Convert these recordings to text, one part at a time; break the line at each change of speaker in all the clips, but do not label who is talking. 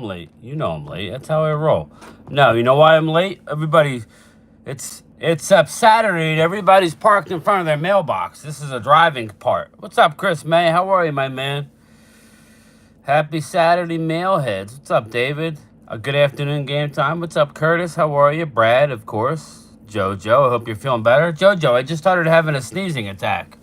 late. You know I'm late. That's how I roll. No, you know why I'm late? Everybody, it's up Saturday and everybody's parked in front of their mailbox. This is a driving part. What's up, Chris May? How are you, my man? Happy Saturday, mailheads. What's up, David? A good afternoon, game time. What's up, Curtis? How are you? Brad, of course. Jojo, I hope you're feeling better. Jojo, I just started having a sneezing attack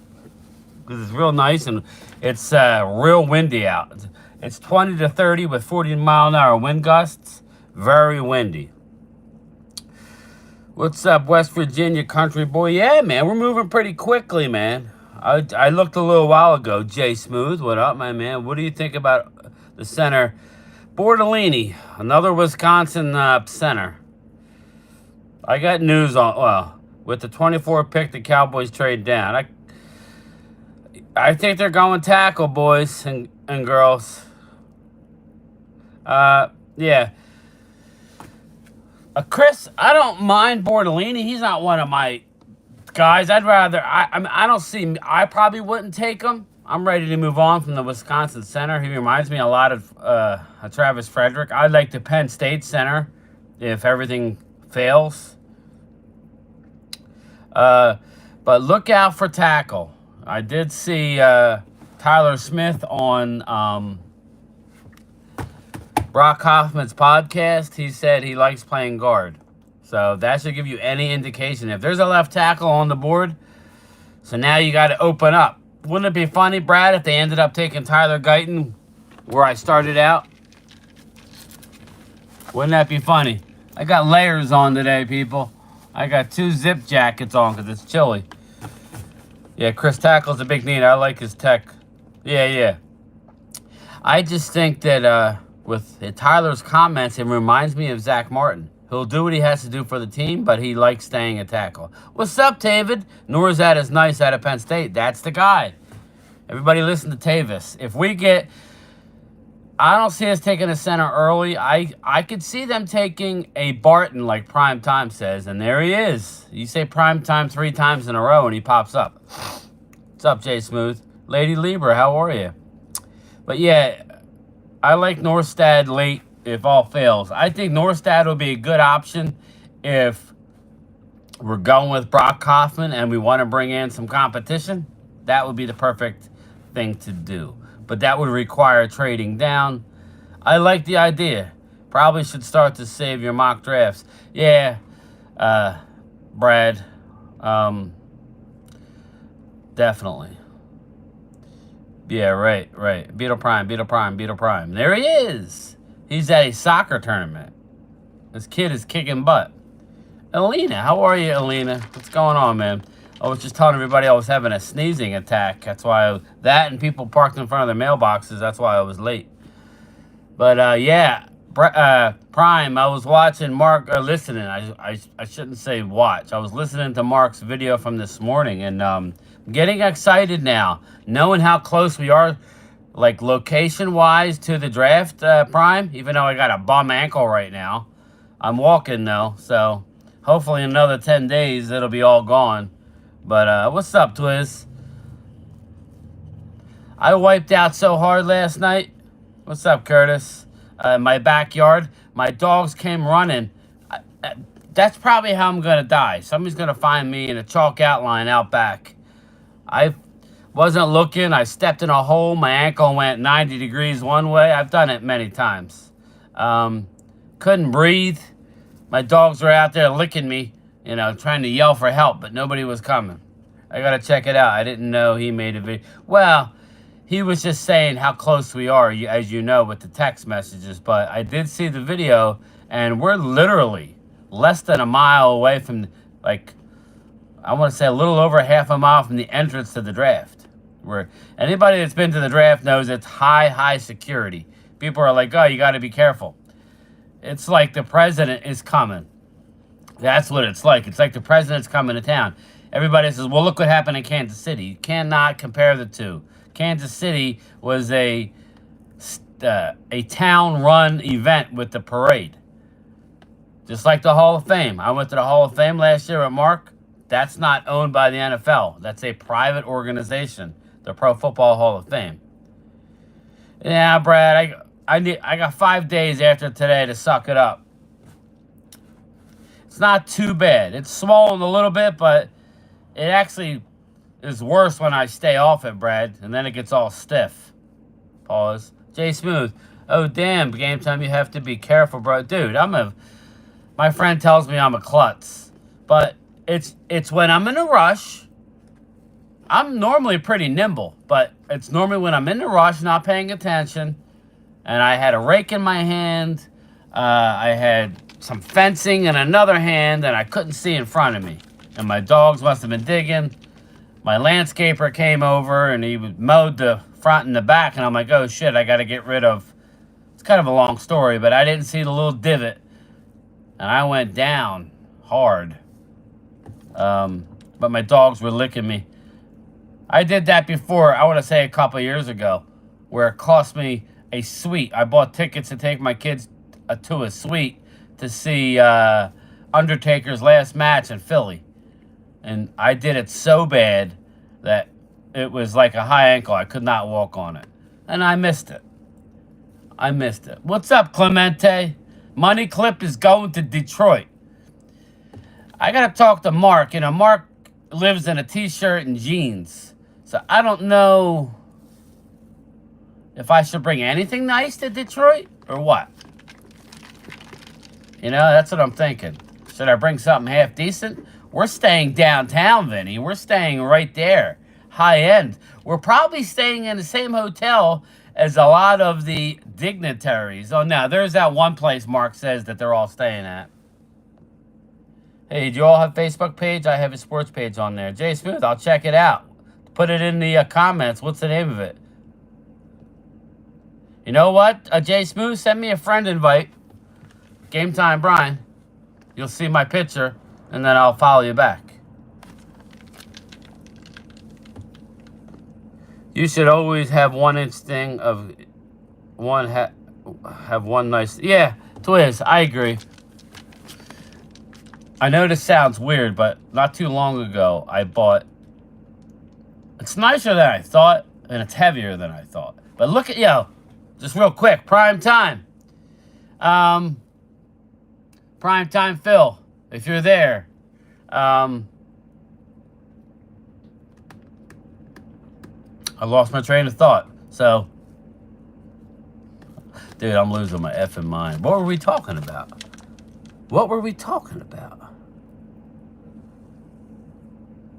because it's real nice and it's real windy out. It's 20 to 30 with 40-mile-an-hour wind gusts. Very windy. What's up, West Virginia country boy? Yeah, man, we're moving pretty quickly, man. I looked a little while ago. Jay Smooth, what up, my man? What do you think about the center? Bordellini, another Wisconsin center. I got news on, well, with the 24 pick, the Cowboys trade down. I think they're going tackle, boys and girls. Yeah. Chris, I don't mind Bordellini. He's not one of my guys. I'd rather. I don't see. I probably wouldn't take him. I'm ready to move on from the Wisconsin center. He reminds me a lot of Travis Frederick. I like the Penn State center if everything fails. But look out for tackle. I did see Tyler Smith on Brock Hoffman's podcast. He said he likes playing guard. So that should give you any indication. If there's a left tackle on the board, so now you got to open up. Wouldn't it be funny, Brad, if they ended up taking Tyler Guyton where I started out? Wouldn't that be funny? I got layers on today, people. I got 2 zip jackets on because it's chilly. Yeah, Chris Tackle's a big need. I like his tech. Yeah. I just think that with Tyler's comments, it reminds me of Zach Martin. He'll do what he has to do for the team, but he likes staying at tackle. What's up, David? Nourzad is nice out of Penn State. That's the guy. Everybody listen to Tavis. If we get... I don't see us taking a center early. I could see them taking a Barton, like Prime Time says, and there he is. You say Prime Time 3 times in a row, and he pops up. What's up, Jay Smooth? Lady Lieber, how are you? But yeah, I like Norstad late if all fails. I think Norstad will be a good option if we're going with Brock Hoffman and we want to bring in some competition. That would be the perfect thing to do. But that would require trading down. I like the idea. Probably should start to save your mock drafts. Yeah, Brad. Definitely. Yeah, right. Beetle Prime. There he is. He's at a soccer tournament. This kid is kicking butt. Alina, how are you, Alina? What's going on, man? I was just telling everybody I was having a sneezing attack. That's why that and people parked in front of their mailboxes. That's why I was late. But yeah, Prime. I was watching Mark, listening. I shouldn't say watch. I was listening to Mark's video from this morning, and getting excited now, knowing how close we are, like location-wise, to the draft. Prime. Even though I got a bum ankle right now, I'm walking though, so hopefully in another 10 days it'll be all gone. But what's up, Twiz? I wiped out so hard last night. What's up, Curtis? In my backyard, my dogs came running. That's probably how I'm going to die. Somebody's going to find me in a chalk outline out back. I wasn't looking. I stepped in a hole. My ankle went 90 degrees one way. I've done it many times. Couldn't breathe. My dogs were out there licking me, trying to yell for help, but nobody was coming. I got to check it out. I didn't know he made a video. Well, he was just saying how close we are, as you know, with the text messages. But I did see the video, and we're literally less than a mile away from, I want to say a little over half a mile from the entrance to the draft. Where anybody that's been to the draft knows it's high security. People are like, oh, you got to be careful. It's like the president is coming. That's what it's like. It's like the president's coming to town. Everybody says, well, look what happened in Kansas City. You cannot compare the two. Kansas City was a town-run event with the parade. Just like the Hall of Fame. I went to the Hall of Fame last year with Mark. That's not owned by the NFL. That's a private organization, the Pro Football Hall of Fame. Yeah, Brad, I got 5 days after today to suck it up. It's not too bad. It's swollen a little bit, but it actually is worse when I stay off it, Brad, and then it gets all stiff. Pause. Jay Smooth. Oh, damn. Game time, you have to be careful, bro. Dude, my friend tells me I'm a klutz. But it's when I'm in a rush. I'm normally pretty nimble, but it's normally when I'm in a rush, not paying attention, and I had a rake in my hand, I had some fencing in another hand, and I couldn't see in front of me. And my dogs must have been digging. My landscaper came over, and he mowed the front and the back, and I'm like, oh, shit, I got to get rid of... It's kind of a long story, but I didn't see the little divot, and I went down hard. But my dogs were licking me. I did that before, I want to say a couple years ago, where it cost me a suite. I bought tickets to take my kids to a suite to see Undertaker's last match in Philly. And I did it so bad that it was like a high ankle. I could not walk on it. And I missed it. What's up, Clemente? Money Clip is going to Detroit. I got to talk to Mark. You know, Mark lives in a t-shirt and jeans. So I don't know if I should bring anything nice to Detroit or what. You know, that's what I'm thinking. Should I bring something half decent? We're staying downtown, Vinny. We're staying right there. High end. We're probably staying in the same hotel as a lot of the dignitaries. Oh, no, there's that one place Mark says that they're all staying at. Hey, do you all have a Facebook page? I have a sports page on there. Jay Smooth, I'll check it out. Put it in the comments. What's the name of it? You know what? Jay Smooth, send me a friend invite. Game Time Brian. You'll see my picture, and then I'll follow you back. You should always have 1 inch thing of have one nice... Yeah, Twiz, I agree. I know this sounds weird, but not too long ago, I bought... It's nicer than I thought, and it's heavier than I thought. But look at, just real quick, Prime Time. Prime Time Phil, if you're there. I lost my train of thought. So, dude, I'm losing my effing mind. What were we talking about?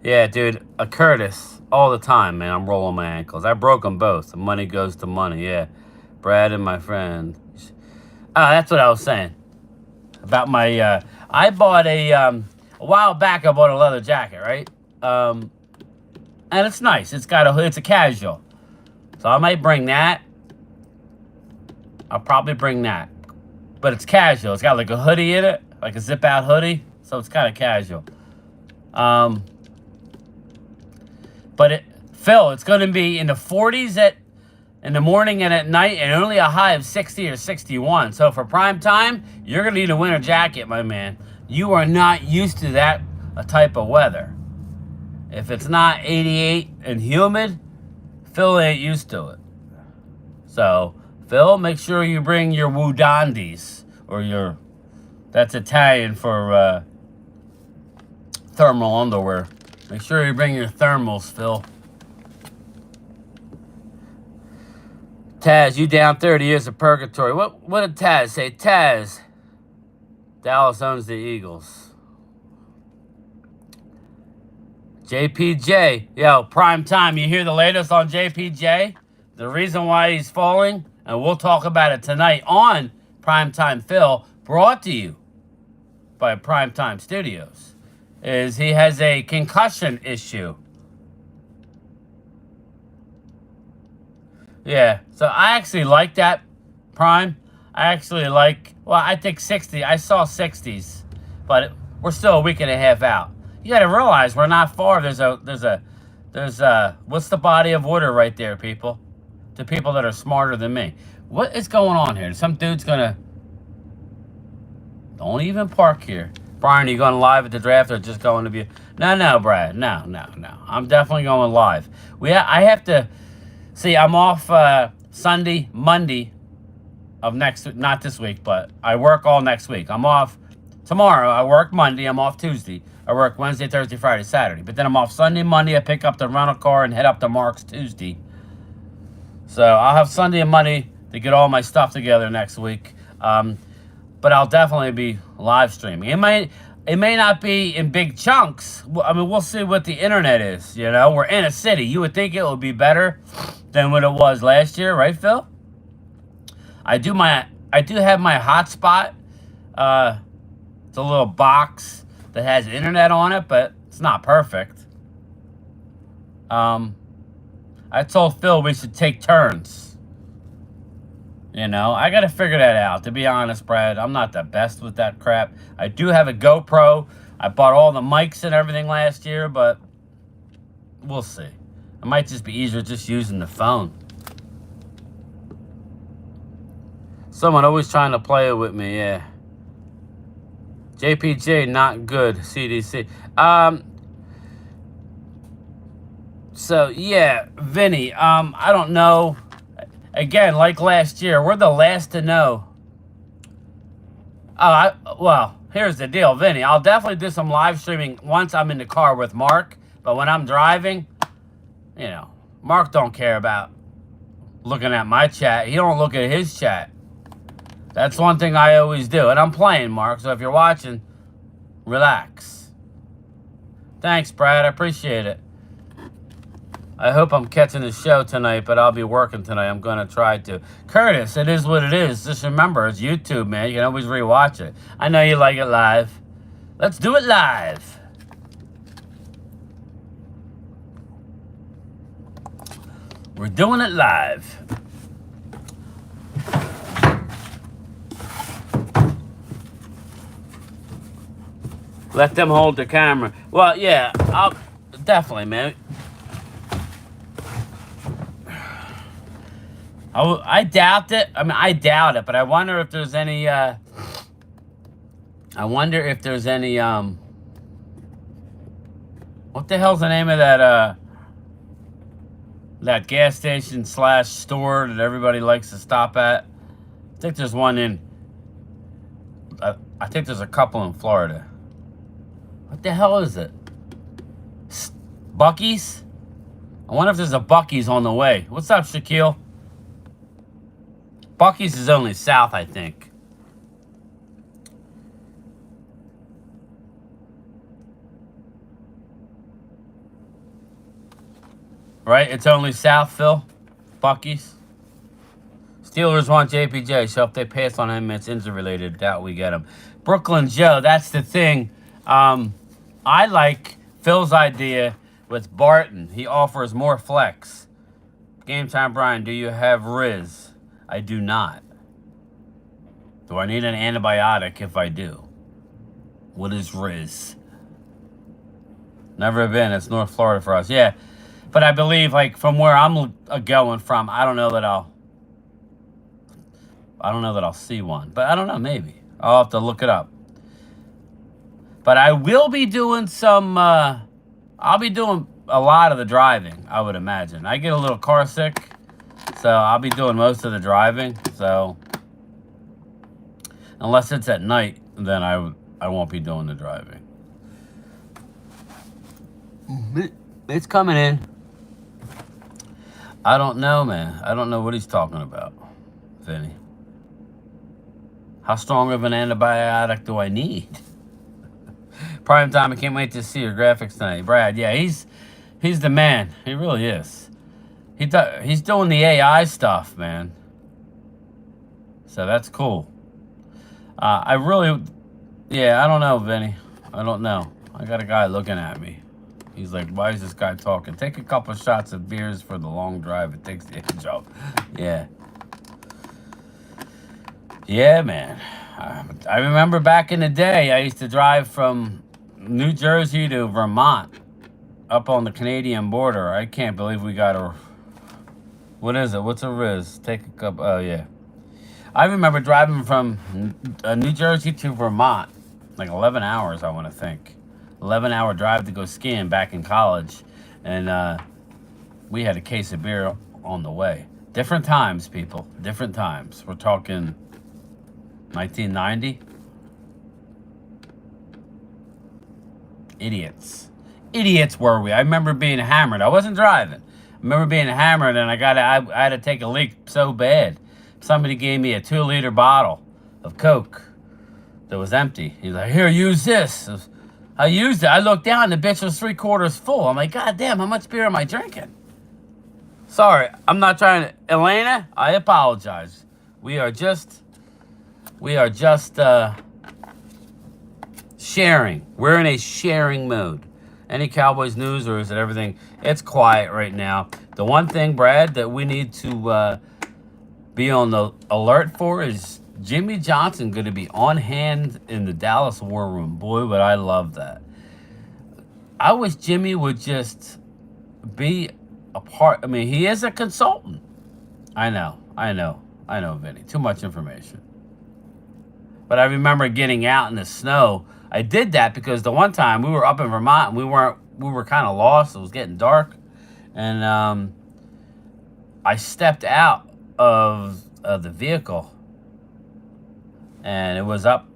Yeah, dude, a Curtis. All the time, man, I'm rolling my ankles. I broke them both. The money goes to money, yeah. Brad and my friend. That's what I was saying. About my, I bought a while back, I bought a leather jacket, right? And it's nice. It's a casual. So I might bring that. I'll probably bring that. But it's casual. It's got like a hoodie in it, like a zip-out hoodie. So it's kind of casual. But Phil, it's going to be in the 40s in the morning and at night, and only a high of 60 or 61. So for prime time, you're going to need a winter jacket, my man. You are not used to that type of weather. If it's not 88 and humid, Phil ain't used to it. So, Phil, make sure you bring your Wudandis, or that's Italian for thermal underwear. Make sure you bring your thermals, Phil. Taz, you down 30 years of purgatory. What did Taz say? Taz, Dallas owns the Eagles. JPJ, yo, prime time. You hear the latest on JPJ? The reason why he's falling, and we'll talk about it tonight on Primetime Phil, brought to you by Primetime Studios, is he has a concussion issue. Yeah, so I actually like that, Prime. I actually like, well, I think 60. I saw 60s, but we're still a week and a half out. You got to realize we're not far. There's what's the body of water right there, people? To people that are smarter than me. What is going on here? Some dude's gonna... Don't even park here. Brian, are you going live at the draft or just going to be... No, Brad. No. I'm definitely going live. I have to... See, I'm off Sunday, Monday, of next, not this week, but I work all next week. I'm off tomorrow. I work Monday. I'm off Tuesday. I work Wednesday, Thursday, Friday, Saturday. But then I'm off Sunday, Monday. I pick up the rental car and head up to Mark's Tuesday. So I'll have Sunday and Monday to get all my stuff together next week. But I'll definitely be live streaming. It may not be in big chunks. I mean, we'll see what the internet is. You know, we're in a city. You would think it would be better than what it was last year, right, Phil? I do have my hotspot. It's a little box that has internet on it, but it's not perfect. I told Phil we should take turns. You know, I got to figure that out. To be honest, Brad, I'm not the best with that crap. I do have a GoPro. I bought all the mics and everything last year, but we'll see. It might just be easier just using the phone. Someone always trying to play it with me, yeah. JPJ, not good, CDC. So, yeah, Vinny, I don't know. Again, like last year, we're the last to know. Well, here's the deal, Vinny. I'll definitely do some live streaming once I'm in the car with Mark. But when I'm driving, you know, Mark don't care about looking at my chat. He don't look at his chat. That's one thing I always do. And I'm playing, Mark. So if you're watching, relax. Thanks, Brad. I appreciate it. I hope I'm catching the show tonight, but I'll be working tonight. I'm going to try to. Curtis, it is what it is. Just remember, it's YouTube, man. You can always rewatch it. I know you like it live. Let's do it live. We're doing it live. Let them hold the camera. Well, yeah, I'll definitely, man. I doubt it. I mean, I doubt it, but I wonder if there's any, what the hell's the name of that gas station / store that everybody likes to stop at? I think there's one I think there's a couple in Florida. What the hell is it? Buc-ee's? I wonder if there's a Buc-ee's on the way. What's up, Shaquille? Buc-ee's is only south, I think. Right? It's only south, Phil? Buc-ee's? Steelers want JPJ, so if they pass on him, it's injury-related. Doubt we get him. Brooklyn Joe, that's the thing. I like Phil's idea with Barton. He offers more flex. Game time, Brian, do you have Riz? I do not. Do I need an antibiotic if I do? What is Riz? Never been. It's North Florida for us. Yeah. But I believe, like, from where I'm going from, I don't know that I'll see one. But I don't know, maybe. I'll have to look it up. But I will be doing some, I'll be doing a lot of the driving, I would imagine. I get a little car sick. So I'll be doing most of the driving. So unless it's at night, then I won't be doing the driving. It's coming in. I don't know, man. I don't know what he's talking about, Vinny. How strong of an antibiotic do I need? Prime time, I can't wait to see your graphics tonight. Brad, yeah, he's the man. He really is. He's doing the AI stuff, man. So that's cool. I don't know, Vinny. I don't know. I got a guy looking at me. He's like, why is this guy talking? Take a couple shots of beers for the long drive. It takes the edge off. Yeah. Yeah, man. I remember back in the day, I used to drive from New Jersey to Vermont up on the Canadian border. I can't believe we got a... What is it? What's a Riz? Take a cup. Oh, yeah. I remember driving from New Jersey to Vermont. Like 11 hours, I want to think. 11-hour drive to go skiing back in college. And we had a case of beer on the way. Different times, people. Different times. We're talking 1990. Idiots. Idiots were we. I remember being hammered. I wasn't driving. I remember being hammered, and I had to take a leak so bad. Somebody gave me a 2-liter bottle of Coke that was empty. He's like, here, use this. I used it. I looked down, the bitch was 3/4 full. I'm like, God damn, how much beer am I drinking? Sorry, I'm not trying to. Elena, I apologize. We are just sharing. We're in a sharing mode. Any Cowboys news, or is it everything? It's quiet right now. The one thing, Brad, that we need to be on the alert for is Jimmy Johnson going to be on hand in the Dallas War Room. Boy, would I love that. I wish Jimmy would just be a part. I mean, he is a consultant. I know, Vinny. Too much information. But I remember getting out in the snow. I did that because the one time we were up in Vermont and we were kind of lost. It was getting dark. And I stepped out of the vehicle and it was up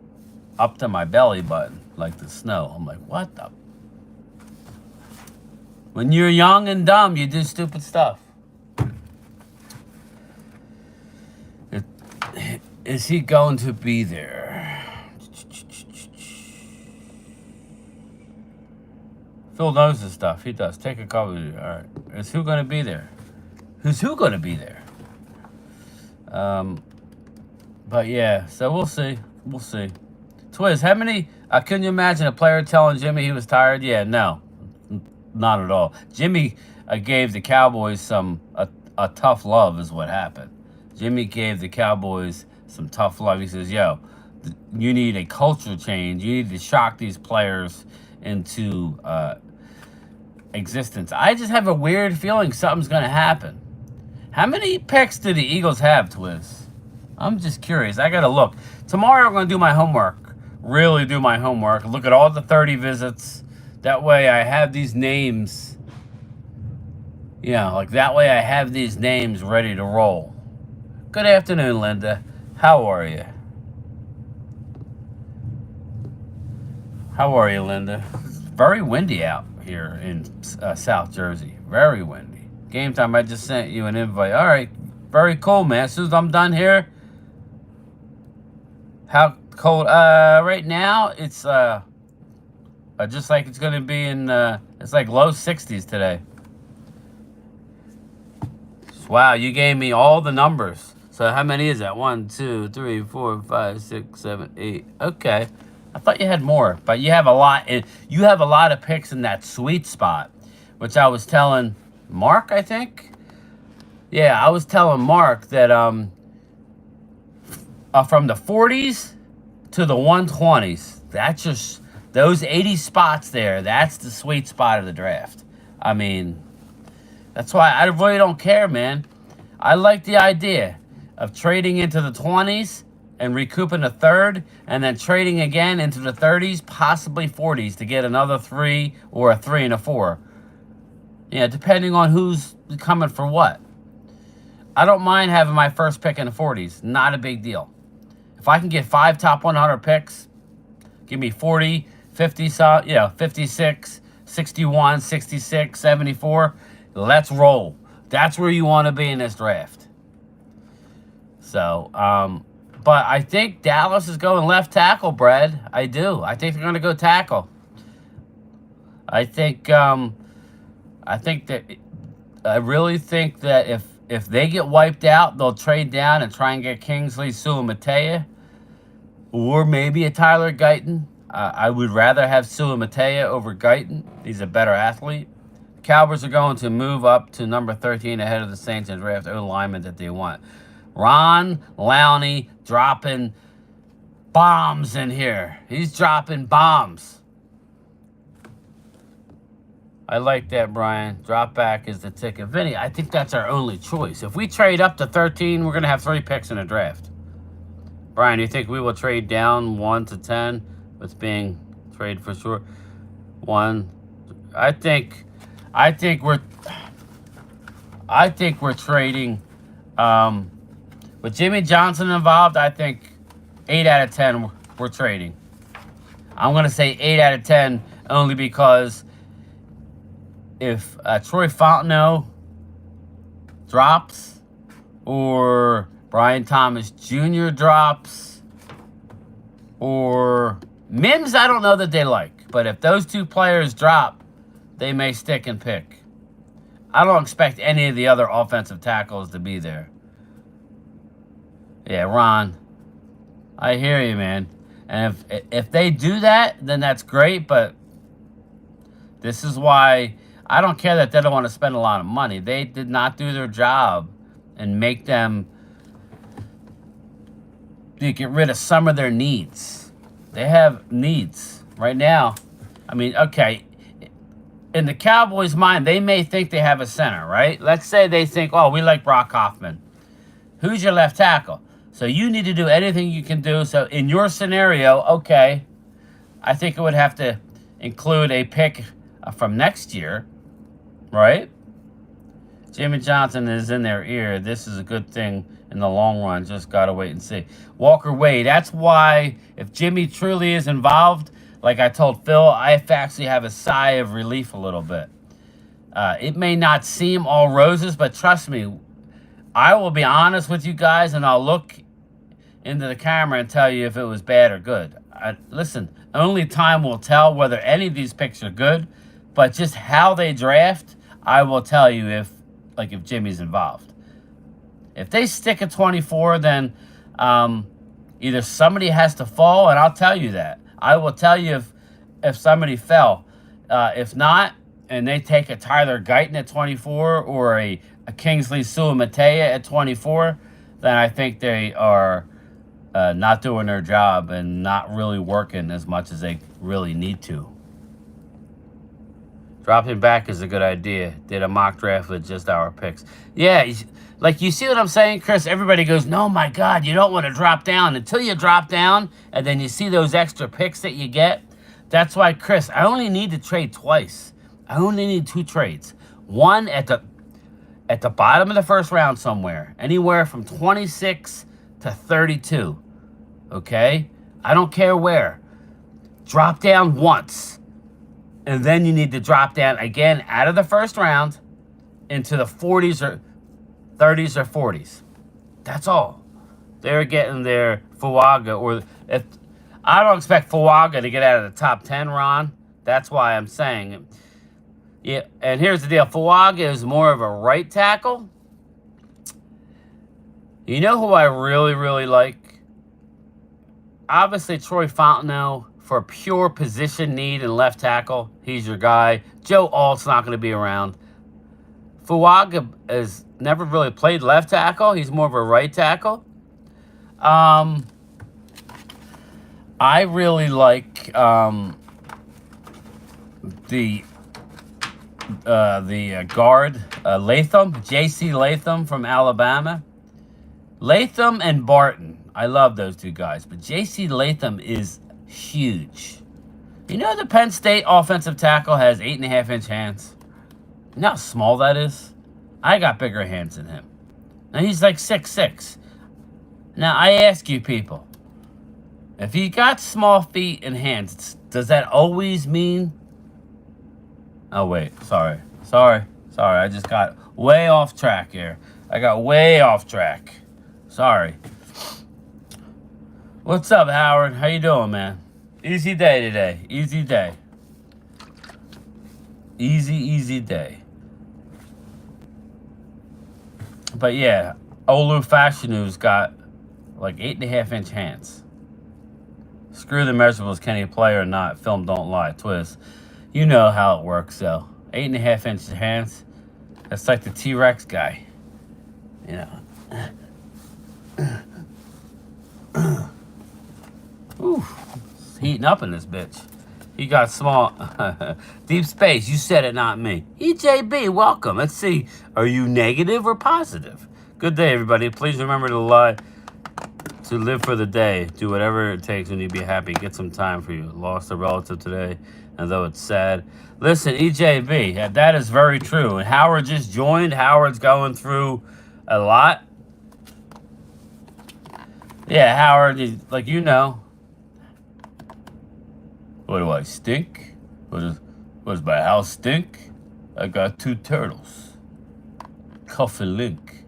to my belly button, like the snow. I'm like, what the? When you're young and dumb, you do stupid stuff. Is he going to be there? Phil knows this stuff. He does. Take a couple. All right. Is who going to be there? Who's who going to be there? But yeah, so we'll see. We'll see. Twiz, how many? Couldn't you imagine a player telling Jimmy he was tired? Yeah, no, not at all. Jimmy gave the Cowboys a tough love is what happened. Jimmy gave the Cowboys some tough love. He says, yo, you need a culture change. You need to shock these players into existence. I just have a weird feeling something's going to happen. How many picks do the Eagles have, Twiz? I'm just curious. I got to look. Tomorrow I'm going to do my homework. Really do my homework. Look at all the 30 visits. That way I have these names. Like that way I have these names ready to roll. Good afternoon, Linda. How are you? How are you, Linda? It's very windy out here in South Jersey. Very windy. Game time, I just sent you an invite. All right. Very cool, man. As soon as I'm done here. How cold? Right now, it's just like it's going to be in, it's like low 60s today. Wow, you gave me all the numbers. So how many is that? 1, 2, 3, 4, 5, 6, 7, 8. Okay. I thought you had more, but you have a lot. You have a lot of picks in that sweet spot, which I was telling Mark, I think. Yeah, I was telling Mark that from the 40s to the 120s, that's just those 80 spots there. That's the sweet spot of the draft. I mean, that's why I really don't care, man. I like the idea of trading into the 20s and recouping a third, and then trading again into the 30s, possibly 40s, to get another 3 or a 3 and a 4. Yeah, depending on who's coming for what. I don't mind having my first pick in the 40s. Not a big deal. If I can get 5 top 100 picks, give me 40, 50, 56, 61, 66, 74. Let's roll. That's where you want to be in this draft. So, but I think Dallas is going left tackle, Brad. I do. I think they're going to go tackle. I really think that if they get wiped out, they'll trade down and try and get Kingsley Suamataia or maybe a Tyler Guyton. I would rather have Suamataia over Guyton. He's a better athlete. The Cowboys are going to move up to number 13 ahead of the Saints and draft O-lineman that they want. Ron Lowney dropping bombs in here. He's dropping bombs. I like that, Brian. Drop back is the ticket. Vinny, I think that's our only choice. If we trade up to 13, we're going to have 3 picks in a draft. Brian, do you think we will trade down 1 to 10? What's being traded for sure? 1. I think we're trading With Jimmy Johnson involved, I think 8 out of 10 we're trading. I'm going to say 8 out of 10 only because if Troy Fontenot drops or Brian Thomas Jr. drops or Mims, I don't know that they like. But if those two players drop, they may stick and pick. I don't expect any of the other offensive tackles to be there. Yeah, Ron, I hear you, man. And if they do that, then that's great. But this is why I don't care that they don't want to spend a lot of money. They did not do their job and make them get rid of some of their needs. They have needs right now. I mean, okay, in the Cowboys' mind, they may think they have a center, right? Let's say they think, oh, we like Brock Hoffman. Who's your left tackle? So you need to do anything you can do. So in your scenario, okay, I think it would have to include a pick from next year, right? Jimmy Johnson is in their ear. This is a good thing in the long run. Just got to wait and see. Walker Wade, that's why if Jimmy truly is involved, like I told Phil, I actually have a sigh of relief a little bit. It may not seem all roses, but trust me, I will be honest with you guys, and I'll look into the camera and tell you if it was bad or good. Listen, only time will tell whether any of these picks are good, but just how they draft, I will tell you if Jimmy's involved. If they stick at 24, then either somebody has to fall, and I'll tell you that. I will tell you if somebody fell. If not, and they take a Tyler Guyton at 24 or a Kingsley Suamatea at 24, then I think they are not doing their job and not really working as much as they really need to. Dropping back is a good idea. Did a mock draft with just our picks. Yeah, like you see what I'm saying, Chris? Everybody goes, no, my God, you don't want to drop down. Until you drop down and then you see those extra picks that you get. That's why, Chris, I only need to trade twice. I only need 2 trades. One at the bottom of the first round somewhere. Anywhere from 26 to 32. Okay? I don't care where. Drop down once. And then you need to drop down again out of the first round into the 40s or 30s or 40s. That's all. They're getting their Fuaga. Or if I don't expect Fuaga to get out of the top 10, Ron. That's why I'm saying. Yeah, and here's the deal. Fuaga is more of a right tackle. You know who I really, really like? Obviously, Troy Fontenot. For pure position need and left tackle, he's your guy. Joe Alt's not going to be around. Fuaga has never really played left tackle. He's more of a right tackle. I really like the guard, Latham, J.C. Latham from Alabama. Latham and Barton. I love those two guys. But J.C. Latham is huge. You know the Penn State offensive tackle has 8.5-inch hands? You know how small that is? I got bigger hands than him. And he's like 6'6". Now, I ask you people, if you got small feet and hands, does that always mean... Oh, wait. Sorry. I just got way off track here. I got way off track. Sorry. What's up, Howard? How you doing, man? Easy day today. Easy day. Easy day. But yeah, Olu Fashinu's got like 8.5-inch hands. Screw the measurables, can he play or not? Film don't lie. Twist. You know how it works, though. 8.5-inch hands. That's like the T-Rex guy. You know. Ooh, it's heating up in this bitch. He got small. Deep space, you said it, not me. EJB, welcome. Let's see. Are you negative or positive? Good day, everybody. Please remember to live for the day. Do whatever it takes when you be happy. Get some time for you. Lost a relative today, and though it's sad. Listen, EJB, that is very true. And Howard just joined. Howard's going through a lot. Yeah, Howard, like you know. What do I stink? What does my house stink? I got 2 turtles. Cuff and Link.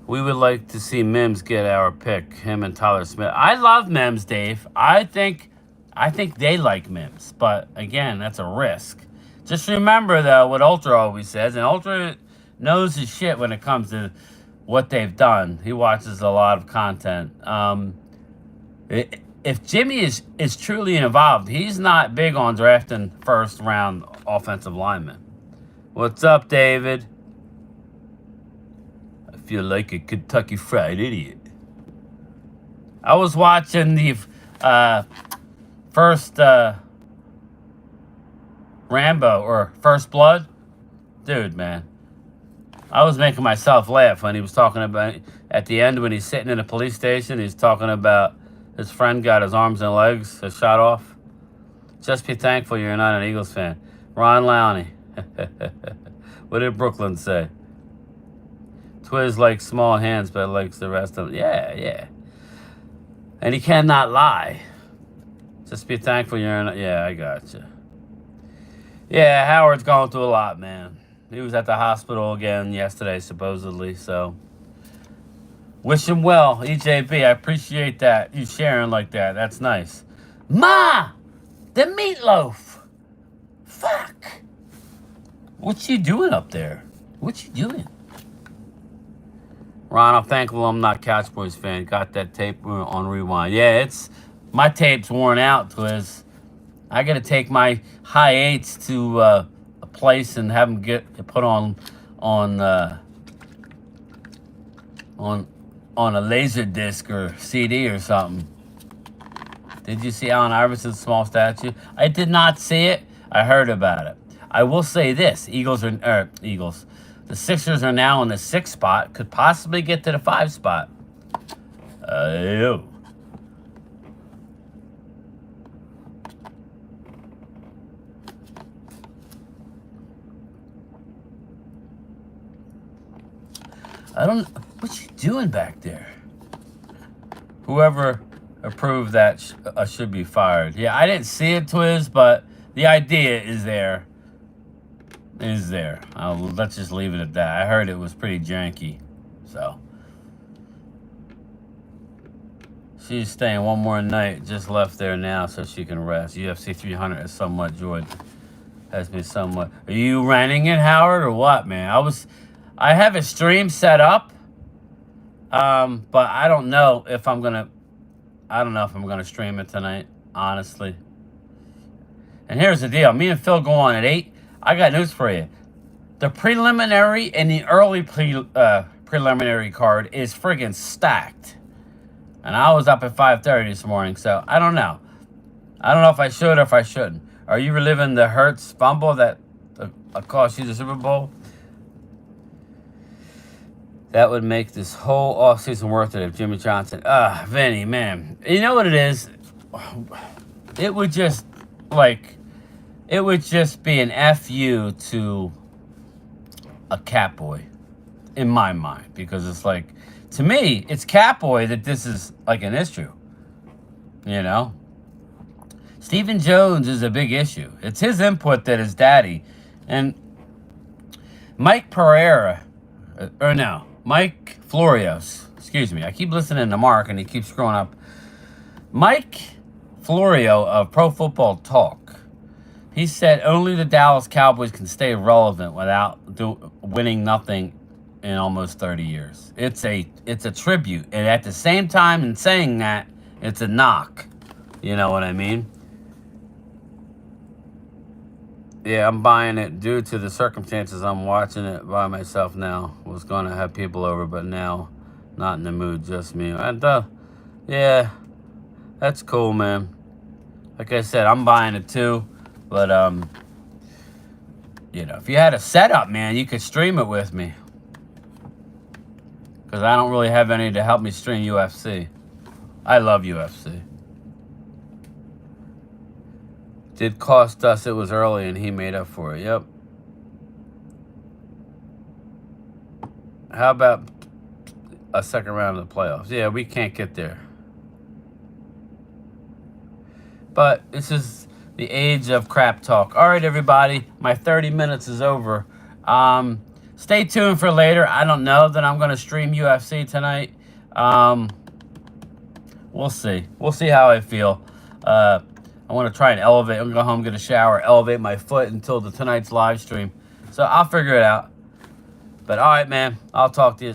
We would like to see Mims get our pick. Him and Tyler Smith. I love Mims, Dave. I think they like Mims, but again, that's a risk. Just remember though what Ultra always says, and Ultra knows his shit when it comes to what they've done. He watches a lot of content. If Jimmy is truly involved, he's not big on drafting first round offensive linemen. What's up, David? I feel like a Kentucky Fried Idiot. I was watching the first Rambo or First Blood. Dude, man. I was making myself laugh when he was talking about, at the end when he's sitting in a police station, he's talking about his friend got his arms and legs shot off. Just be thankful you're not an Eagles fan. Ron Lowney. What did Brooklyn say? Twiz likes small hands, but likes the rest of them. Yeah, yeah. And he cannot lie. Just be thankful you're not. Yeah, I gotcha. Yeah, Howard's going through a lot, man. He was at the hospital again yesterday, supposedly, so. Wish him well, EJB. I appreciate that. You sharing like that. That's nice. Ma! The meatloaf! Fuck! What you doing up there? What you doing? Ron, I'm thankful I'm not Couch Boys fan. Got that tape on rewind. Yeah, it's my tape's worn out, Twiz. I gotta take my high eights to a place and have them get put on a laser disc or CD or something. Did you see Allen Iverson's small statue? I did not see it. I heard about it. I will say this: Eagles. The Sixers are now in the 6th spot. Could possibly get to the 5 spot. Yo. I don't. What you doing back there? Whoever approved that should be fired. Yeah, I didn't see it, Twiz, but the idea is there. Let's just leave it at that. I heard it was pretty janky, so. She's staying one more night. Just left there now so she can rest. UFC 300 is somewhat joyed. Has me somewhat. Are you renting it, Howard, or what, man? I have a stream set up, but I don't know if I'm gonna stream it tonight, honestly. And here's the deal: me and Phil go on at 8. I got news for you. The preliminary and the early preliminary card is friggin' stacked. And I was up at 5:30 this morning, so I don't know. I don't know if I should or if I shouldn't. Are you reliving the Hurts fumble that cost you the Super Bowl? That would make this whole offseason worth it if Jimmy Johnson... Vinny, man. You know what it is? It would just, be an FU to a Catboy, in my mind. Because it's like, to me, it's Catboy that this is like an issue. You know? Stephen Jones is a big issue. It's his input that is daddy. And Mike Florios. Excuse me. I keep listening to Mark and he keeps screwing up. Mike Florio of Pro Football Talk. He said only the Dallas Cowboys can stay relevant without winning nothing in almost 30 years. It's a tribute. And at the same time in saying that, it's a knock. You know what I mean? Yeah, I'm buying it due to the circumstances. I'm watching it by myself now. Was going to have people over, but now not in the mood, just me. And yeah, that's cool, man. Like I said, I'm buying it too. But if you had a setup, man, you could stream it with me. Because I don't really have any to help me stream UFC. I love UFC. Did cost us. It was early and he made up for it. Yep. How about a second round of the playoffs. Yeah, we can't get there. But this is the age of crap talk. All right, everybody, my 30 minutes is over. Stay tuned for later. I don't know that I'm going to stream UFC tonight. We'll see. We'll see how I feel. I want to try and elevate. I'm going to go home, get a shower, elevate my foot until tonight's live stream. So I'll figure it out. But all right, man, I'll talk to you.